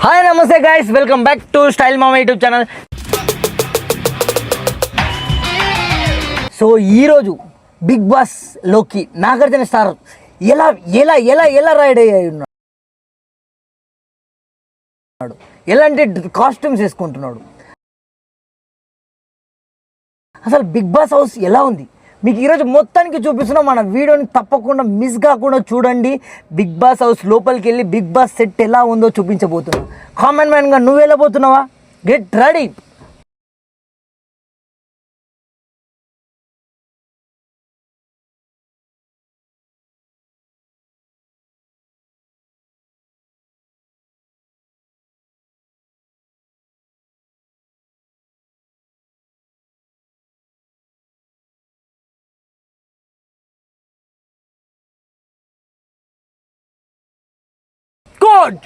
Hi నమస్తే guys, welcome back to style మామ YouTube channel. So ఈరోజు బిగ్ బాస్ లోకి నాగార్జున స్టార్ ఎలా ఎలా ఎలా ఎలా రైడ్ అయ్యి ఉన్నాడు, ఎలాంటి కాస్ట్యూమ్స్ వేసుకుంటున్నాడు, అసలు బిగ్ బాస్ హౌస్ ఎలా ఉంది మీకు ఈరోజు మొత్తానికి చూపిస్తున్నాం. మన వీడియోని తప్పకుండా మిస్ కాకుండా చూడండి. బిగ్ బాస్ హౌస్ లోపలికి వెళ్ళి బిగ్ బాస్ సెట్ ఎలా ఉందో చూపించబోతున్నాం. కామన్ మ్యాన్గా నువ్వు వెళ్ళబోతున్నావా? Get ready.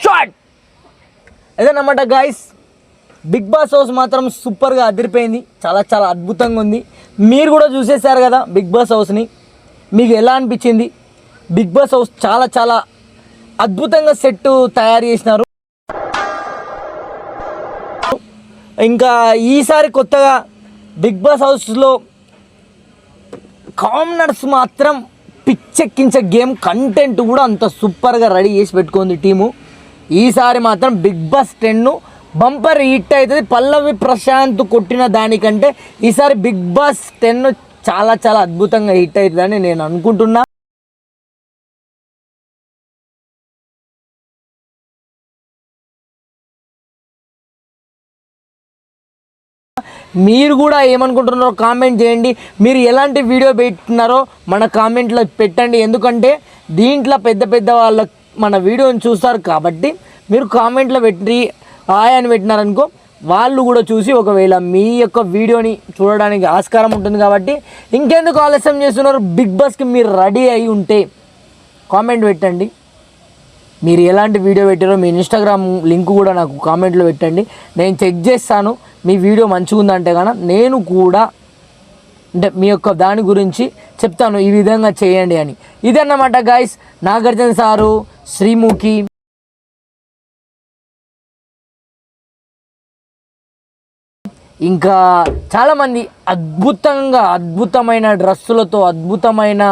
షాట్ అదేనమాట గాయస్, బిగ్ బాస్ హౌస్ మాత్రం సూపర్గా అదిరిపోయింది. చాలా చాలా అద్భుతంగా ఉంది. మీరు కూడా చూసేశారు కదా బిగ్ బాస్ హౌస్ని. మీకు ఎలా అనిపించింది? బిగ్ బాస్ హౌస్ చాలా చాలా అద్భుతంగా సెట్ తయారు చేసినారు. ఇంకా ఈసారి కొత్తగా బిగ్ బాస్ హౌస్లో కామనర్స్ మాత్రం పిచ్చెక్కించే గేమ్ కంటెంట్ కూడా అంత సూపర్గా రెడీ చేసి పెట్టుకుంది టీము. ఈసారి మాత్రం బిగ్ బాస్ 10 బంపర్ హిట్ అవుతుంది. పల్లవి ప్రశాంత్ కొట్టిన దానికంటే ఈసారి బిగ్ బాస్ 10 చాలా చాలా అద్భుతంగా హిట్ అవుతుందని నేను అనుకుంటున్నా. మీరు కూడా ఏమనుకుంటున్నారో కామెంట్ చేయండి. మీరు ఎలాంటి వీడియో పెట్టినారో మన కామెంట్లో పెట్టండి. ఎందుకంటే దీంట్లో పెద్ద పెద్ద వాళ్ళ మన వీడియోని చూస్తారు కాబట్టి మీరు కామెంట్లో పెట్టి హాయ్ అని పెట్టినారనుకో, వాళ్ళు కూడా చూసి ఒకవేళ మీ యొక్క వీడియోని చూడడానికి ఆస్కారం ఉంటుంది. కాబట్టి ఇంకెందుకు ఆలస్యం చేస్తున్నారు? బిగ్ బాస్కి మీరు రెడీ అయి ఉంటే కామెంట్ పెట్టండి. మీరు ఎలాంటి వీడియో పెట్టారో మీ ఇన్స్టాగ్రామ్ లింక్ కూడా నాకు కామెంట్లో పెట్టండి. నేను చెక్ చేస్తాను. మీ వీడియో మంచిగా ఉందంటే కనుక నేను కూడా అంటే మీ యొక్క దాని గురించి చెప్తాను, ఈ విధంగా చేయండి అని. ఇదన్నమాట గాయస్, నాగార్జున సారు, శ్రీముఖి, ఇంకా చాలామంది అద్భుతమైన డ్రెస్సులతో, అద్భుతమైన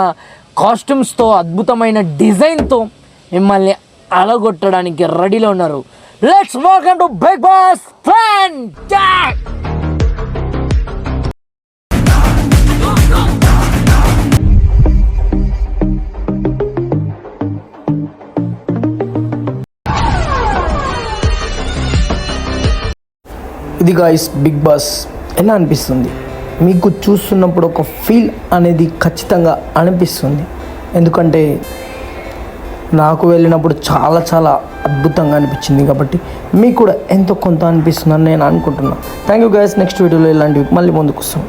కాస్ట్యూమ్స్తో, అద్భుతమైన డిజైన్తో మిమ్మల్ని అలగొట్టడానికి రెడీలో ఉన్నారు. Let's welcome to big boss 10. ఇది గాయస్ బిగ్ బాస్ ఎలా అనిపిస్తుంది మీకు? చూస్తున్నప్పుడు ఒక ఫీల్ అనేది ఖచ్చితంగా అనిపిస్తుంది. ఎందుకంటే నాకు వెళ్ళినప్పుడు చాలా చాలా అద్భుతంగా అనిపించింది. కాబట్టి మీకు కూడా ఎంతో కొంత అనిపిస్తుందని నేను అనుకుంటున్నాను. Thank you guys. నెక్స్ట్ వీడియోలో ఇలాంటివి మళ్ళీ ముందుకు వస్తాం.